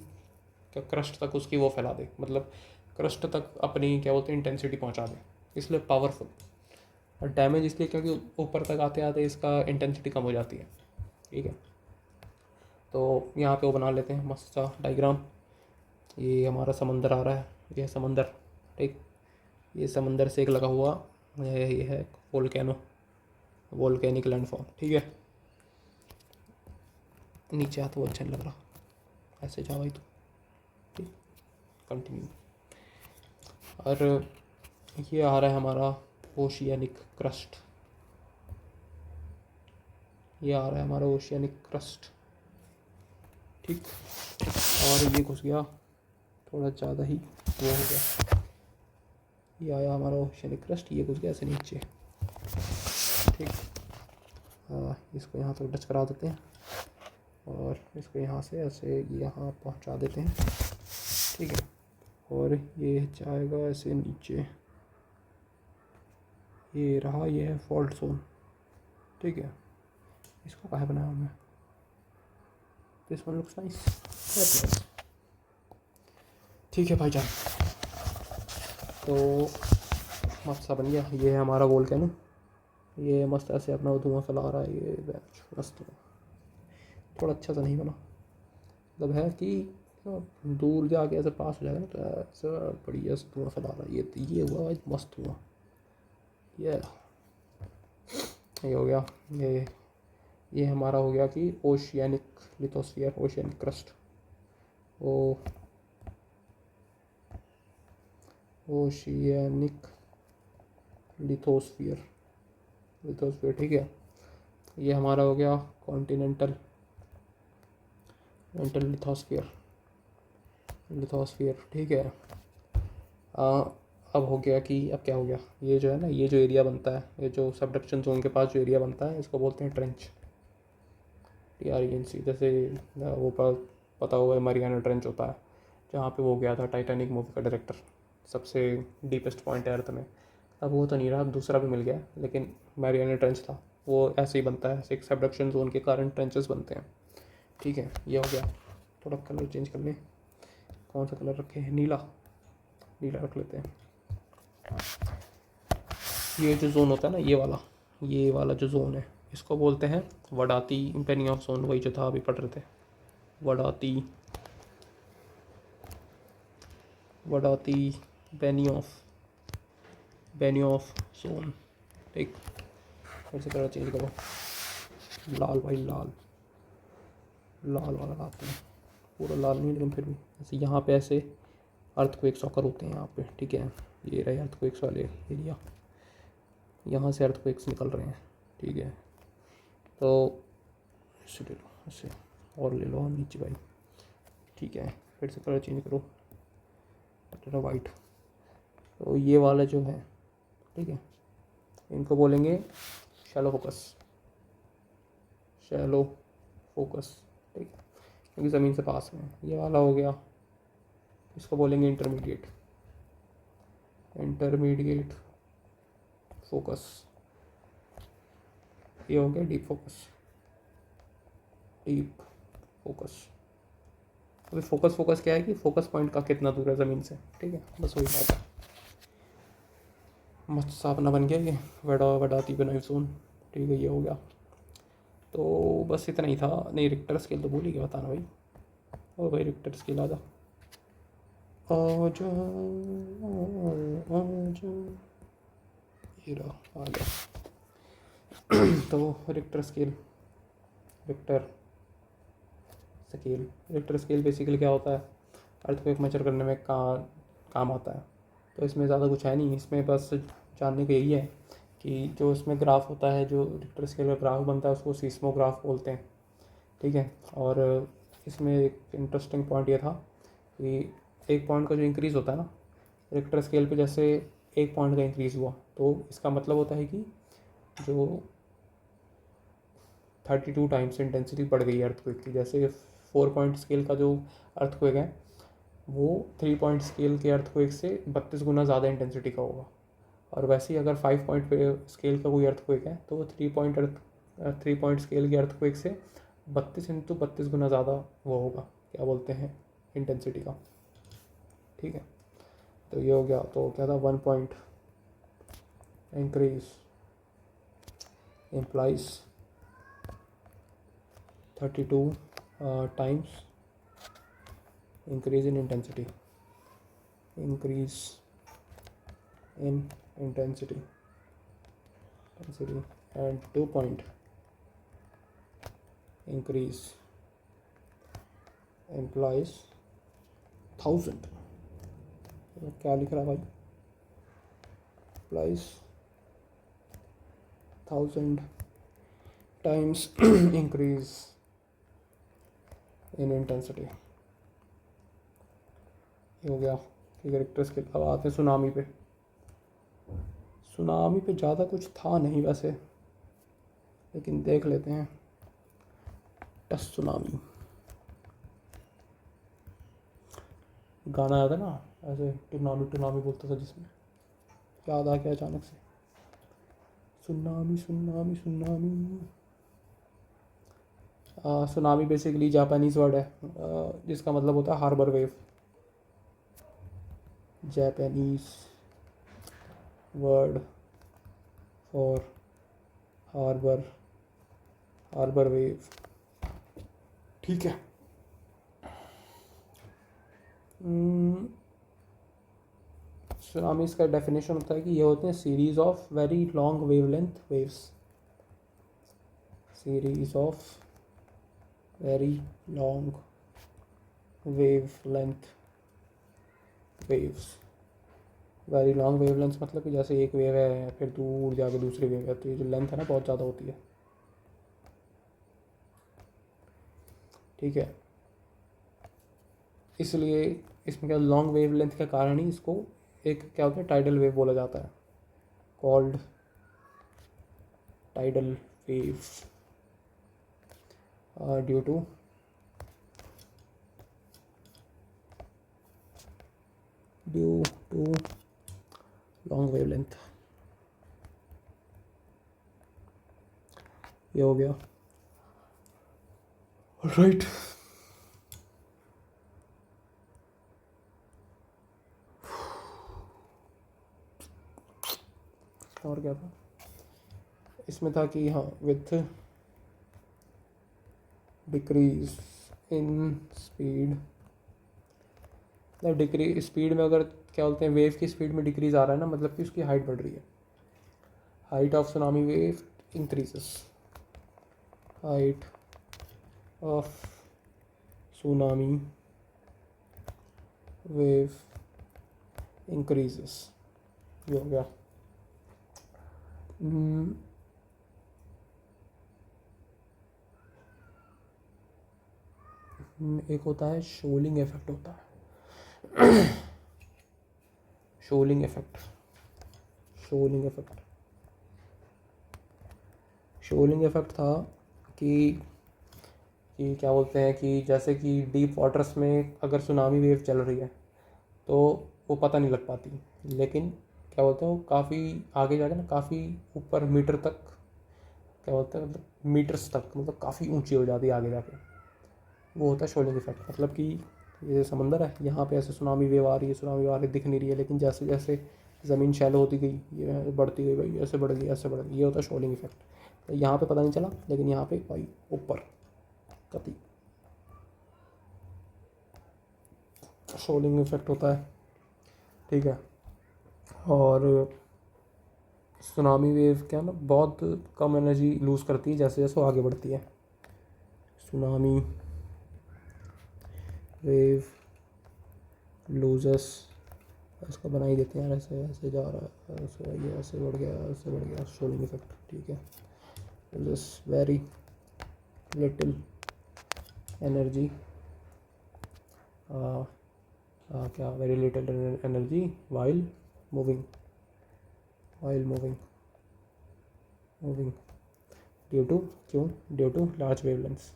क्या क्रस्ट तक उसकी वो फैला दे, मतलब क्रस्ट तक अपनी क्या बोलते हैं इंटेंसिटी पहुंचा दे, इसलिए पावरफुल। और डैमेज इसलिए क्योंकि ऊपर तक आते आते इसका इंटेंसिटी कम हो जाती है। ठीक है, तो यहाँ पे वो बना लेते हैं मस्त सा डायग्राम। ये हमारा समंदर आ रहा है, ये समंदर। ठीक, ये समंदर से एक लगा हुआ ये है वोल्केनो, वोल्केनिक लैंडफॉर्म। ठीक है, नीचे आ तो अच्छा नहीं लग रहा, ऐसे जा भाई तू। ठीक, कंटिन्यू। और ये आ रहा है हमारा ओशियनिक क्रस्ट, ये आ रहा है हमारा ओशियनिक क्रस्ट। ठीक, और ये घुस गया थोड़ा ज़्यादा ही वो हो गया, ये आया हमारा ओशियनिक क्रस्ट, ये घुस गया ऐसे नीचे। ठीक, इसको यहाँ तक टच करा देते हैं और इसको यहाँ से ऐसे यहाँ पहुँचा देते हैं। ठीक है, और ये जाएगा ऐसे नीचे, ये रहा, ये है फॉल्ट जोन। ठीक है, इसको कहाँ बनाया हमने, दिस वन लुक्स नाइस। ठीक है भाईजान, तो मस्त सा बन गया। ये है हमारा वोल्केनो, ये मस्त ऐसे अपना धुआं फैला रहा है, ये मस्त थोड़ा अच्छा सा नहीं बना, मतलब है कि दूर जाके ऐसे पास हो जाएगा ना तो ऐसा बढ़िया सा धुआं फैला रहा है। ये हुआ भाई मस्त हुआ, ये हो गया। ये हमारा हो गया कि oceanic lithosphere, oceanic crust, oceanic lithosphere, lithosphere. ठीक है, ये हमारा हो गया कॉन्टिनेंटल लिथोस्फीयर, लिथोस्फीयर। ठीक है, अब हो गया कि अब क्या हो गया, ये जो है ना, ये जो एरिया बनता है, ये जो सबडक्शन जोन के पास जो एरिया बनता है इसको बोलते हैं ट्रेंच, TRENC। जैसे वो पता होगा मरियाना ट्रेंच होता है, जहाँ पे वो गया था टाइटैनिक मूवी का डायरेक्टर, सबसे डीपेस्ट पॉइंट है अर्थ में। अब वो तो नहीं रहा, अब दूसरा भी मिल गया, लेकिन मैरियाना ट्रेंच था वो, ऐसे ही बनता है, एक सबडक्शन जोन के कारण ट्रेंचेस बनते हैं। ठीक है, ये हो गया। थोड़ा कलर चेंज कर लें, कौन सा कलर रखें, नीला, नीला रख लेते हैं। ये जो जोन होता है ना, ये वाला जो जोन है, इसको बोलते हैं वडाती बेनियोफ जोन, वही जो था अभी पढ़ रहे थे, वडाती बेनियोफ जोन। ठीक, फिर से कलर चेंज करो, लाल भाई लाल, लाल वाला लाते हैं, पूरा लाल नहीं लेकिन फिर भी ऐसे यहाँ पे ऐसे अर्थक्वेक्स ऑकर होते हैं यहाँ पे। ठीक है, ये रहे अर्थक्वेक्स वाले एरिया, यहाँ से अर्थक्वेक्स निकल रहे हैं। ठीक है, तो इसे ले लो, इसे और ले लो नीचे भाई। ठीक है, फिर से कलर चेंज करो, थोड़ा वाइट। तो ये वाला जो है, ठीक है, इनको बोलेंगे शैलो फोकस, शैलो फोकस। ठीक है, क्योंकि ज़मीन से पास में। ये वाला हो गया, इसको बोलेंगे इंटरमीडिएट फोकस। ये हो गया डीप फोकस। अभी फोकस क्या है कि फोकस पॉइंट का कितना दूर है ज़मीन से। ठीक है, बस वही बात है। मस्त सा अपना बन गया ये वडाती बेनियोफ जोन। ठीक है, ये हो गया। तो बस इतना ही था। नहीं, रिक्टर स्केल तो भूल ही गया बताना भाई। ओ भाई, रिक्टर स्केल आ जा, ये रहा, आ गया। तो रिक्टर स्केल बेसिकली क्या होता है, अर्थक्वेक मेजर करने में काम आता है। तो इसमें ज़्यादा कुछ है नहीं, इसमें बस जानने को यही है कि जो इसमें ग्राफ होता है, जो रिक्टर स्केल का ग्राफ बनता है उसको सीस्मोग्राफ बोलते हैं। ठीक है, और इसमें एक इंटरेस्टिंग पॉइंट ये था कि एक पॉइंट का जो इंक्रीज़ होता है ना रिक्टर स्केल पे, जैसे एक पॉइंट का इंक्रीज़ हुआ तो इसका मतलब होता है कि जो 32 टाइम्स इंटेंसिटी बढ़ गई अर्थक्वेक की। जैसे 4 पॉइंट स्केल का जो अर्थक्वेक है वो 3 पॉइंट स्केल के अर्थक्वेक से 32 गुना ज़्यादा इंटेंसिटी का होगा। और वैसे ही अगर 5 पॉइंट स्केल का कोई अर्थक्वेक है तो वो 3 पॉइंट स्केल के अर्थक्वेक से 32 गुना ज़्यादा वो होगा, क्या बोलते हैं, इंटेंसिटी का। ठीक है, तो ये हो गया। तो क्या था, 1 point increase implies 32 times increase in intensity, increase in intensity, and 2 point increase implies 1000, क्या लिख रहा भाई, implies 1000 times increase in intensity। ये हो गया रिक्टर स्केल। अब आते हैं सुनामी पे। सुनामी पे ज़्यादा कुछ था नहीं वैसे, लेकिन देख लेते हैं। टस सुनामी गाना आया था ना, ऐसे टुनामी टुनामी बोलता था जिसमें, याद आ गया अचानक से, tsunami tsunami tsunami. Tsunami basically Japanese word है जिसका मतलब होता है harbour wave. Japanese word for harbour wave. ठीक है। सुनामीज का डेफिनेशन होता है कि ये होते हैं series of very long wavelength waves, series of very long wavelength waves. Very long wavelength मतलब कि जैसे एक वेव है फिर दूर जाके दूसरी वेव है, तो ये जो लेंथ है ना बहुत ज़्यादा होती है। ठीक है, इसलिए इसमें क्या लॉन्ग वेवलेंथ के कारण ही इसको एक क्या होता है टाइडल वेव बोला जाता है, called tidal wave, due to long wavelength. ये हो गया राइट। और क्या था इसमें, था कि हाँ विथ डिक्रीज इन स्पीड, मतलब डिक्रीज स्पीड में अगर क्या बोलते हैं वेव की स्पीड में डिक्रीज आ रहा है ना, मतलब कि उसकी हाइट बढ़ रही है। Height of tsunami wave increases, height of tsunami wave increases. ये हो गया। एक होता है शोलिंग इफेक्ट होता है शोलिंग इफेक्ट। शोलिंग इफेक्ट था कि क्या बोलते हैं कि जैसे कि डीप वाटर्स में अगर सुनामी वेव चल रही है तो वो पता नहीं लग पाती, लेकिन क्या बोलते हैं वो काफ़ी आगे जाके ना काफ़ी ऊपर मीटर तक, क्या बोलते हैं मतलब मीटर्स तक, मतलब काफ़ी ऊंची हो जाती है आगे जाके। वो होता है शोलिंग इफेक्ट। मतलब कि ये समंदर है, यहाँ पे ऐसे सुनामी वेव आ रही है दिख नहीं रही है, लेकिन जैसे जैसे ज़मीन शैलो होती गई ये बढ़ती गई भाई, ऐसे बढ़ गई ऐसे बढ़ गई, ये होता है शोलिंग इफेक्ट। तो यहाँ पे पता नहीं चला, लेकिन यहाँ पे भाई ऊपर कति शोलिंग इफेक्ट होता है। ठीक है, और सुनामी वेव क्या ना बहुत कम एनर्जी लूज़ करती है जैसे जैसे वो आगे बढ़ती है। सुनामी वेव लूजस, इसको बना ही देते हैं, ऐसे ऐसे जा रहा है, ऐसे ये ऐसे बढ़ गया शोलिंग इफेक्ट। ठीक है, लूजस वेरी लिटिल एनर्जी क्या, very little energy while moving, moving due to, क्यों, due to large wavelengths,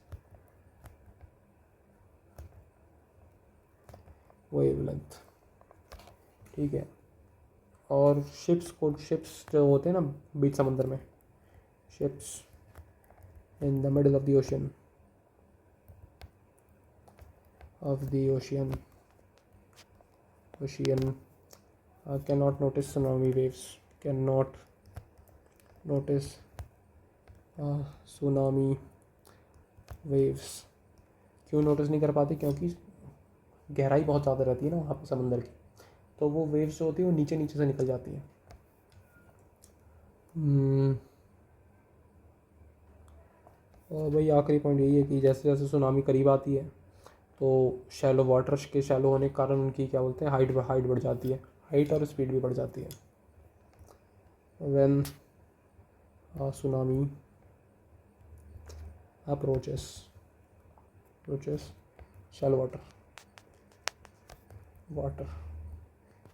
wavelength, ठीक है। और शिप्स जो होते हैं ना बीच समंदर में, ships in the middle of the ocean, ocean cannot notice tsunami waves, cannot notice tsunami waves। क्यों नोटिस नहीं कर पाती? क्योंकि गहराई बहुत ज़्यादा रहती है ना वहाँ पर समंदर की, तो वो वेव्स जो होती है वो नीचे नीचे से निकल जाती हैं। और भाई आखिरी पॉइंट यही है कि जैसे जैसे सुनामी करीब आती है तो शैलो वाटर के शैलो होने के कारण उनकी क्या बोलते हैं हाइट बढ़ जाती है, हाइट और स्पीड भी बढ़ जाती है। When tsunami approaches shallow water,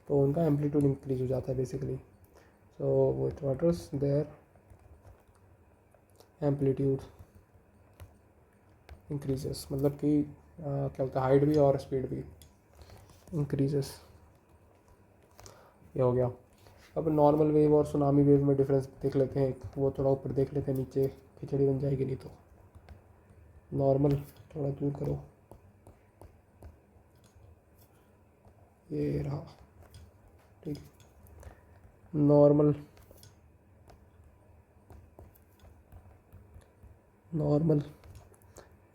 तो उनका एम्पलीट्यूड इंक्रीज हो जाता है basically. So with waters their amplitude increases, मतलब कि क्या बोलते हैं हाइट भी और स्पीड भी इंक्रीजेस। ये हो गया। अब नॉर्मल वेव और सुनामी वेव में डिफरेंस देख लेते हैं, वो थोड़ा ऊपर देख लेते हैं, नीचे खिचड़ी बन जाएगी नहीं तो। नॉर्मल थोड़ा दूर करो, ये रहा, ठीक। नॉर्मल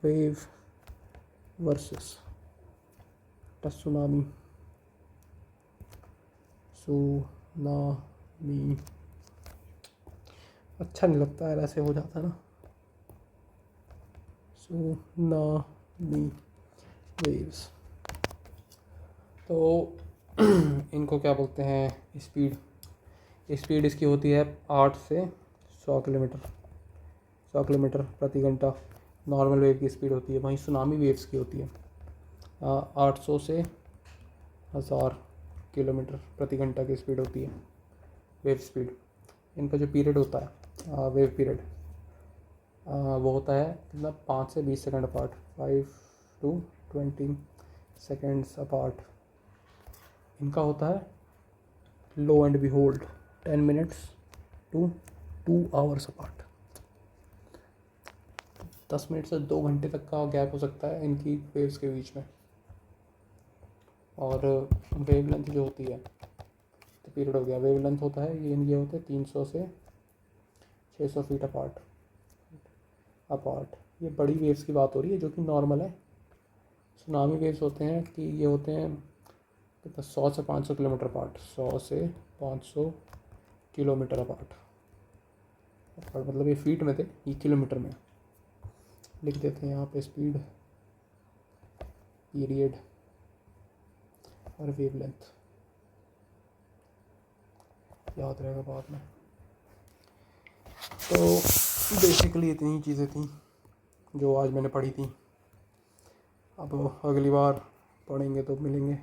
वेव वर्सेस सुनामी अच्छा नहीं लगता है, ऐसे हो जाता है ना, सुनामी वेव्स। तो इनको क्या बोलते हैं, स्पीड इसकी होती है 8 से 100 किलोमीटर प्रति घंटा नॉर्मल वेव की स्पीड होती है। वहीं सुनामी वेव्स की होती है 800 से 1000 किलोमीटर प्रति घंटा की स्पीड होती है वेव स्पीड। इनका जो पीरियड होता है वेव पीरियड वो होता है कितना, 5 से 20 second apart, 5 to 20 seconds apart. इनका होता है lo and behold 10 minutes to 2 hours apart. 10 minute से 2 घंटे तक का गैप हो सकता है इनकी वेव्स के बीच में। और वेव लेंथ जो होती है, तो पीरियड हो गया, वेव लेंथ होता है ये होते हैं 300 से 600 फीट अपार्ट। ये बड़ी वेव्स की बात हो रही है जो कि नॉर्मल है। सुनामी वेव्स होते हैं कि ये होते हैं कितना, 100 से 500 किलोमीटर अपार्ट, 100 से 500 किलोमीटर अपार्ट, मतलब ये फीट में थे, ये किलोमीटर में। लिख देते हैं यहाँ पे स्पीड, पीरियड और वेव लेंथ, याद रहेगा बाद में। तो बेसिकली इतनी ही चीज़ें थी जो आज मैंने पढ़ी थी। अब अगली बार पढ़ेंगे तो मिलेंगे,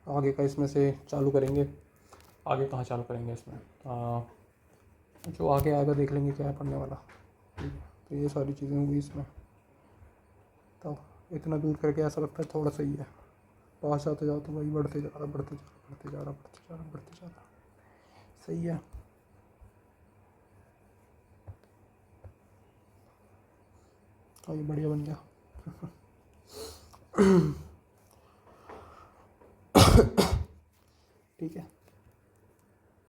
आगे का इसमें से चालू करेंगे। आगे कहाँ चालू करेंगे इसमें, जो आगे आएगा देख लेंगे क्या है पढ़ने वाला। तो ये सारी चीज़ें होंगी इसमें। तो इतना दूर करके ऐसा लगता है थोड़ा सही है, पास आते जाओ तो वही बढ़ते जा रहा, सही है। और ये बढ़िया बन गया। ठीक है।